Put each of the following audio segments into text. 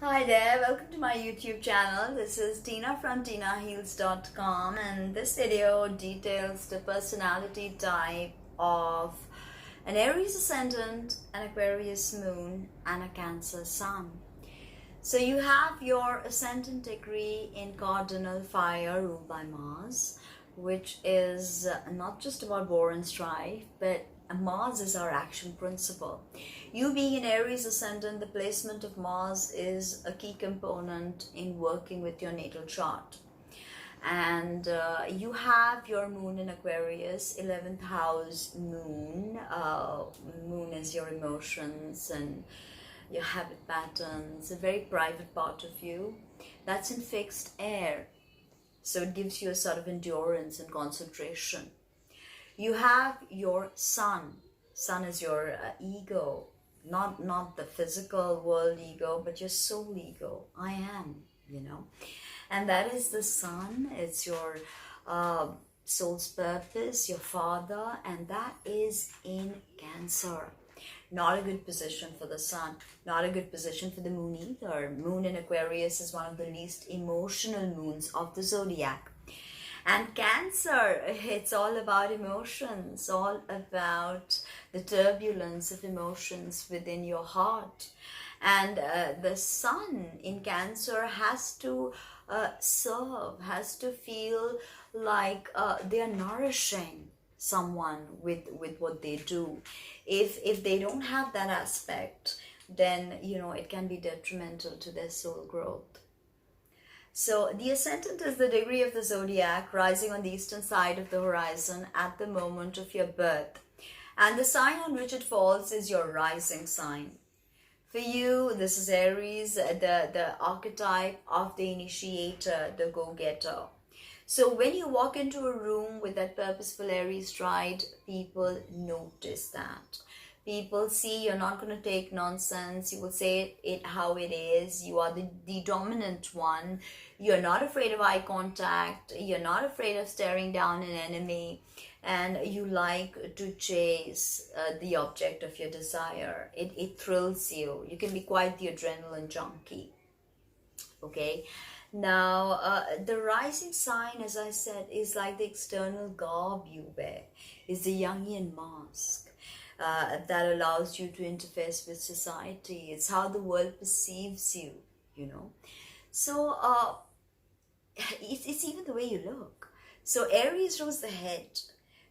Hi there, welcome to my YouTube channel. This is Tina from TinaHeals.com, and this video details the personality type of an Aries ascendant, an Aquarius moon, and a Cancer sun. So you have your ascendant degree in cardinal fire ruled by Mars, which is not just about war and strife, but Mars is our action principle. You being an Aries ascendant, the placement of Mars is a key component in working with your natal chart. And you have your moon in Aquarius, 11th house moon. Moon is your emotions and your habit patterns, a very private part of you. That's in fixed air. So it gives you a sort of endurance and concentration. You have your sun. Sun is your ego, not the physical world ego, but your soul ego. I am, And that is the sun. It's your soul's purpose, your father, and that is in Cancer. Not a good position for the sun, not a good position for the moon either. Moon in Aquarius is one of the least emotional moons of the zodiac. And Cancer, it's all about emotions, all about the turbulence of emotions within your heart. And the sun in Cancer has to serve, has to feel like they are nourishing someone with what they do. If they don't have that aspect, then it can be detrimental to their soul growth. So the ascendant is the degree of the zodiac rising on the eastern side of the horizon at the moment of your birth. And the sign on which it falls is your rising sign. For you, this is Aries, the archetype of the initiator, the go-getter. So when you walk into a room with that purposeful Aries stride, people notice that. People see you're not going to take nonsense. You will say it how it is. You are the dominant one. You're not afraid of eye contact. You're not afraid of staring down an enemy. And you like to chase the object of your desire. It thrills you. You can be quite the adrenaline junkie. Okay. Now, the rising sign, as I said, is like the external garb you wear. Is the Jungian mask. That allows you to interface with society. It's how the world perceives you, So it's even the way you look. So Aries rules the head.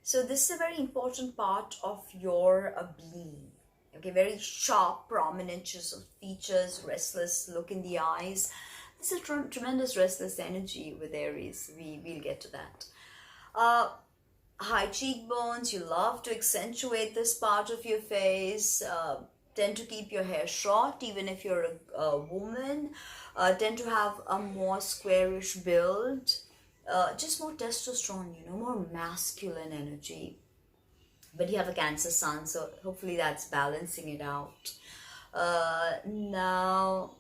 So this is a very important part of your being. Okay, very sharp, prominent features, restless look in the eyes. This is a tremendous restless energy with Aries. We'll get to that. High cheekbones, you love to accentuate this part of your face, tend to keep your hair short even if you're a woman, tend to have a more squarish build, just more testosterone, more masculine energy. But you have a Cancer sun, so hopefully that's balancing it out. Now,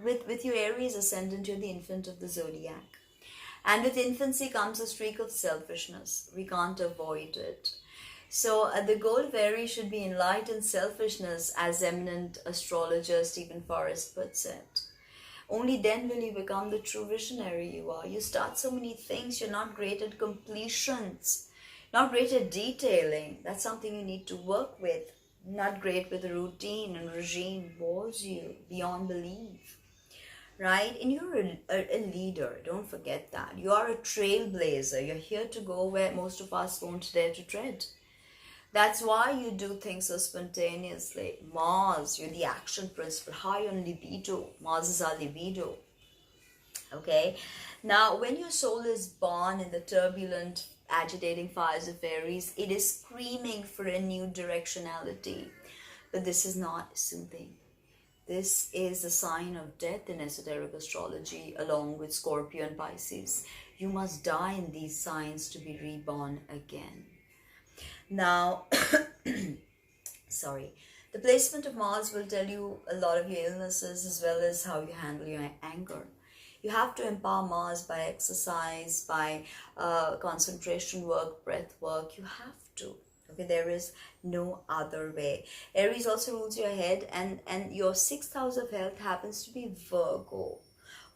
with your Aries ascendant, you're the infant of the zodiac. And with infancy comes a streak of selfishness. We can't avoid it. So the goal of Aries should be enlightened selfishness, as eminent astrologer Stephen Forrest puts it. Only then will you become the true visionary you are. You start so many things, you're not great at completions, not great at detailing. That's something you need to work with. Not great with a routine and regime, bores you beyond belief. Right? And you're a leader, don't forget that. You are a trailblazer. You're here to go where most of us won't dare to tread. That's why you do things so spontaneously. Mars, you're the action principle, high on libido. Mars is our libido. Okay? Now, when your soul is born in the turbulent, agitating fires of Aries, it is screaming for a new directionality. But this is not soothing. This is a sign of death in esoteric astrology, along with Scorpio and Pisces. You must die in these signs to be reborn again. Now, the placement of Mars will tell you a lot of your illnesses as well as how you handle your anger. You have to empower Mars by exercise, by concentration work, breath work. You have to. Okay, there is no other way. Aries also rules your head, and your sixth house of health happens to be Virgo.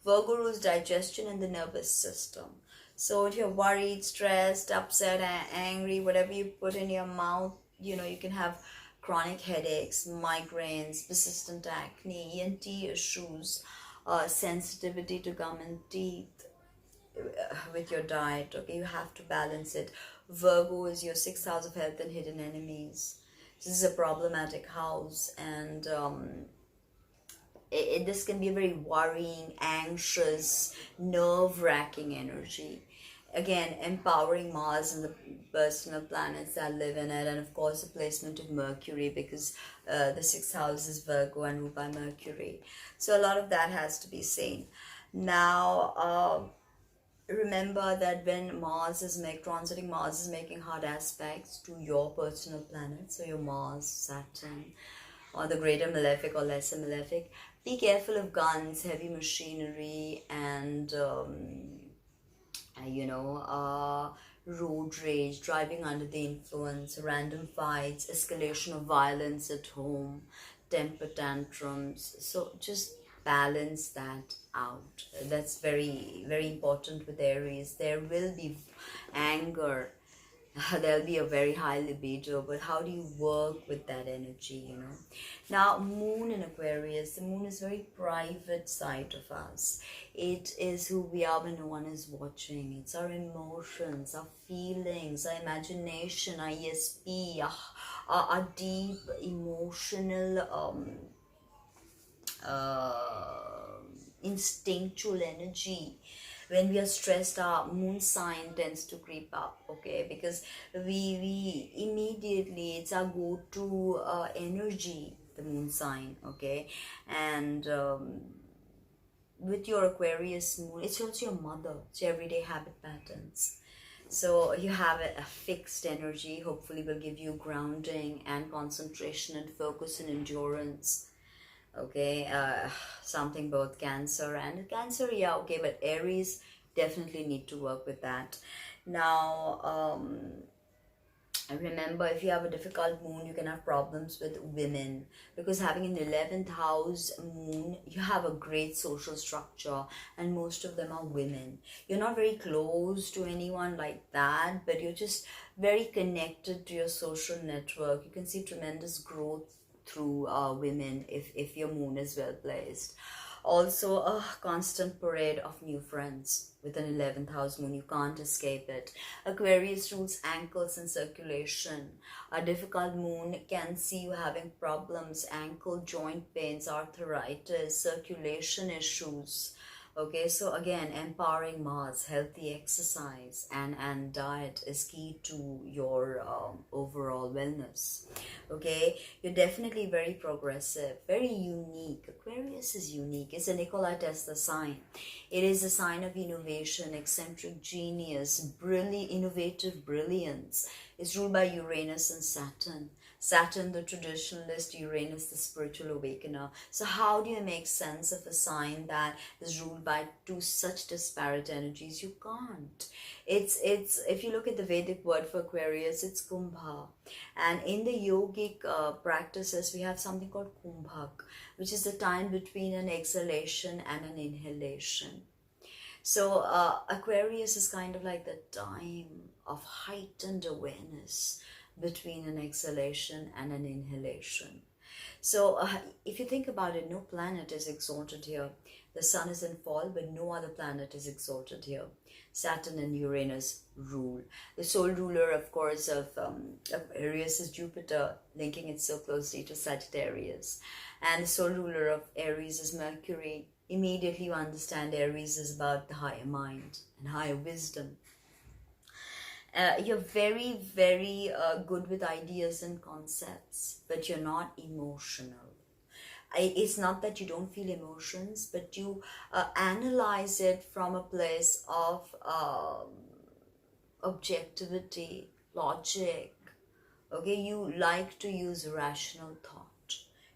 Virgo rules digestion and the nervous system. So if you're worried, stressed, upset, angry, whatever you put in your mouth, you can have chronic headaches, migraines, persistent acne, ENT issues, sensitivity to gum and teeth, with your diet. Okay, you have to balance it. Virgo is your sixth house of health and hidden enemies. This is a problematic house, and this can be a very worrying, anxious, nerve-wracking energy. Again, empowering Mars and the personal planets that live in it, and of course the placement of Mercury, because the sixth house is Virgo and ruled by Mercury. So a lot of that has to be seen. Now, remember that when transiting Mars is making hard aspects to your personal planet, so your Mars, Saturn, or the greater malefic or lesser malefic, be careful of guns, heavy machinery, and road rage, driving under the influence, random fights, escalation of violence at home, temper tantrums. So just balance that out. That's very, very important with Aries. There will be anger, there'll be a very high libido, but how do you work with that energy? Now, moon in Aquarius, the moon is very private side of us. It is who we are when no one is watching. It's our emotions, our feelings, our imagination, our ESP, our deep emotional instinctual energy. When we are stressed, our moon sign tends to creep up, okay, because we immediately, it's our go-to energy, the moon sign, okay. And with your Aquarius moon, it's also your mother, it's your everyday habit patterns. So you have a fixed energy, hopefully will give you grounding and concentration and focus and endurance. Okay, something both Cancer and Cancer, yeah, okay, but Aries definitely need to work with that. Now, remember, if you have a difficult moon, you can have problems with women, because having an 11th house moon, you have a great social structure, and most of them are women. You're not very close to anyone like that, but you're just very connected to your social network. You can see tremendous growth through women if your moon is well placed. Also, a constant parade of new friends with an 11th house moon. You can't escape it. Aquarius rules ankles and circulation. A difficult moon can see you having problems, ankle joint pains, arthritis, circulation issues. Okay, so again, empowering Mars, healthy exercise and diet is key to your overall wellness. Okay, you're definitely very progressive, very unique. Aquarius is unique. It's a Nikola Tesla sign. It is a sign of innovation, eccentric genius, innovative brilliance. It's ruled by Uranus and Saturn. Saturn, the traditionalist, Uranus, the spiritual awakener. So how do you make sense of a sign that is ruled by two such disparate energies? You can't. It's if you look at the Vedic word for Aquarius, it's Kumbha. And in the yogic practices, we have something called Kumbhak, which is the time between an exhalation and an inhalation. So Aquarius is kind of like the time of heightened awareness between an exhalation and an inhalation. So if you think about it, no planet is exalted here. The sun is in fall, but no other planet is exalted here. Saturn and Uranus rule. The sole ruler, of course, of Aries is Jupiter, linking it so closely to Sagittarius. And the sole ruler of Aries is Mercury. Immediately you understand Aries is about the higher mind and higher wisdom. You're very, very good with ideas and concepts, but you're not emotional. It's not that you don't feel emotions, but you analyze it from a place of objectivity, logic. Okay, you like to use rational thought.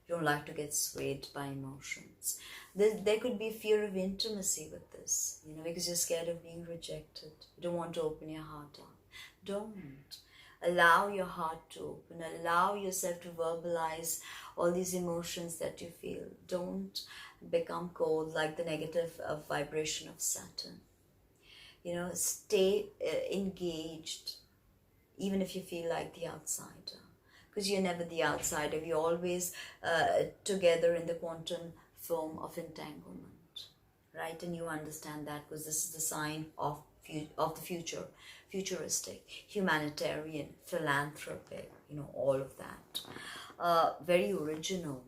You don't like to get swayed by emotions. There could be fear of intimacy with this, because you're scared of being rejected. You don't want to open your heart up. Don't. Allow your heart to open. Allow yourself to verbalize all these emotions that you feel. Don't become cold like the negative vibration of Saturn. You know, stay engaged, even if you feel like the outsider. Because you're never the outsider. You're always together in the quantum form of entanglement, right? And you understand that because this is the sign of the future, futuristic, humanitarian, philanthropic, you know, all of that. Very original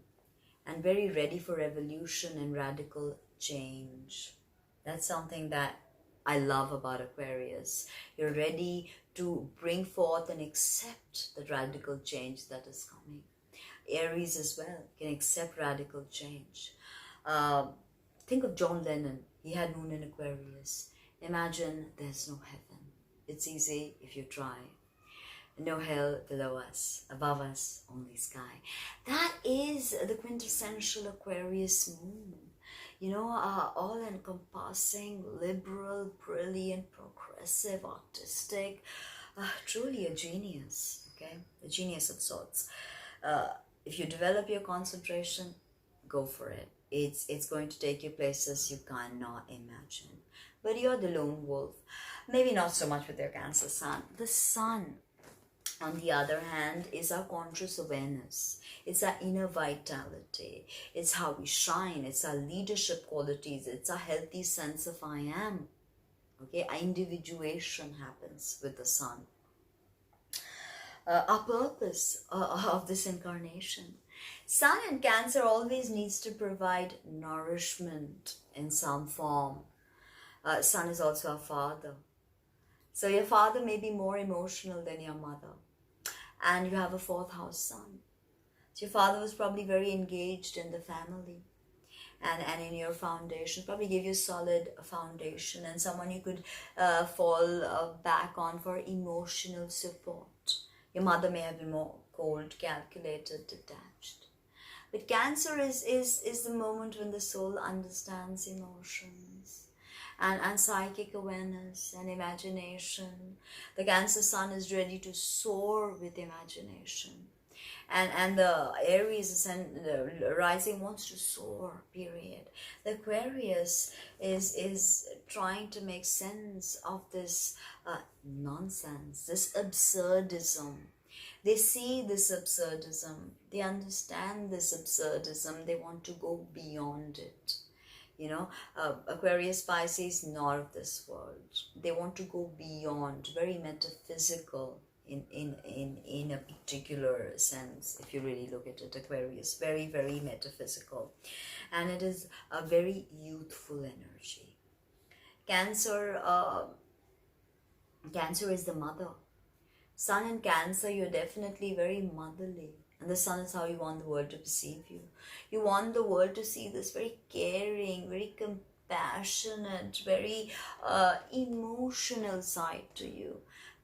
and very ready for revolution and radical change. That's something that I love about Aquarius. You're ready to bring forth and accept the radical change that is coming. Aries as well can accept radical change. Think of John Lennon. He had moon in Aquarius. Imagine there's no heaven. It's easy if you try. No hell below us, above us, only sky. That is the quintessential Aquarius moon. You know, all-encompassing, liberal, brilliant, progressive, artistic, truly a genius, okay? A genius of sorts. If you develop your concentration, go for it. It's going to take you places you cannot imagine. But you're the lone wolf. Maybe not so much with your Cancer sun. The sun, on the other hand, is our conscious awareness. It's our inner vitality. It's how we shine. It's our leadership qualities. It's a healthy sense of I am. Okay, our individuation happens with the sun. Our purpose of this incarnation. Sun in Cancer always needs to provide nourishment in some form. Sun is also our father. So your father may be more emotional than your mother. And you have a fourth house sun. So your father was probably very engaged in the family and in your foundation, probably gave you a solid foundation and someone you could fall back on for emotional support. Your mother may have been more cold, calculated, detached. But Cancer is the moment when the soul understands emotions. And psychic awareness and imagination. The Cancer sun is ready to soar with imagination. And the Aries the rising wants to soar, period. The Aquarius is trying to make sense of this nonsense, this absurdism. They see this absurdism, they understand this absurdism, they want to go beyond it. You know, Aquarius, Pisces, not of this world. They want to go beyond, very metaphysical in a particular sense. If you really look at it, Aquarius, very, very metaphysical. And it is a very youthful energy. Cancer, Cancer is the mother. Sun in Cancer, you're definitely very motherly. And the sun is how you want the world to perceive you. You want the world to see this very caring, very compassionate, very emotional side to you.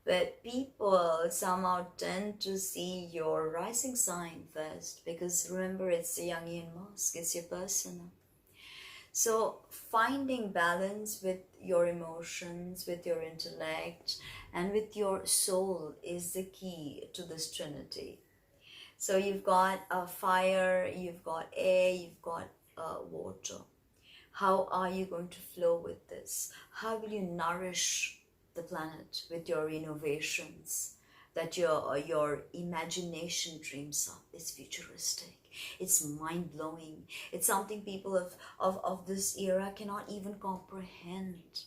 But people somehow tend to see your rising sign first. Because remember, it's the Jungian mask, it's your persona. So finding balance with your emotions, with your intellect, and with your soul is the key to this trinity. So you've got fire, you've got air, you've got water. How are you going to flow with this? How will you nourish the planet with your innovations that your imagination dreams up? It's futuristic. It's mind-blowing. It's something people of this era cannot even comprehend.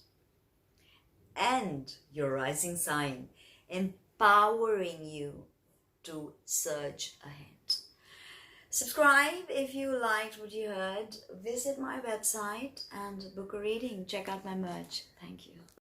And your rising sign empowering you to surge ahead. Subscribe if you liked what you heard. Visit my website and book a reading. Check out my merch. Thank you.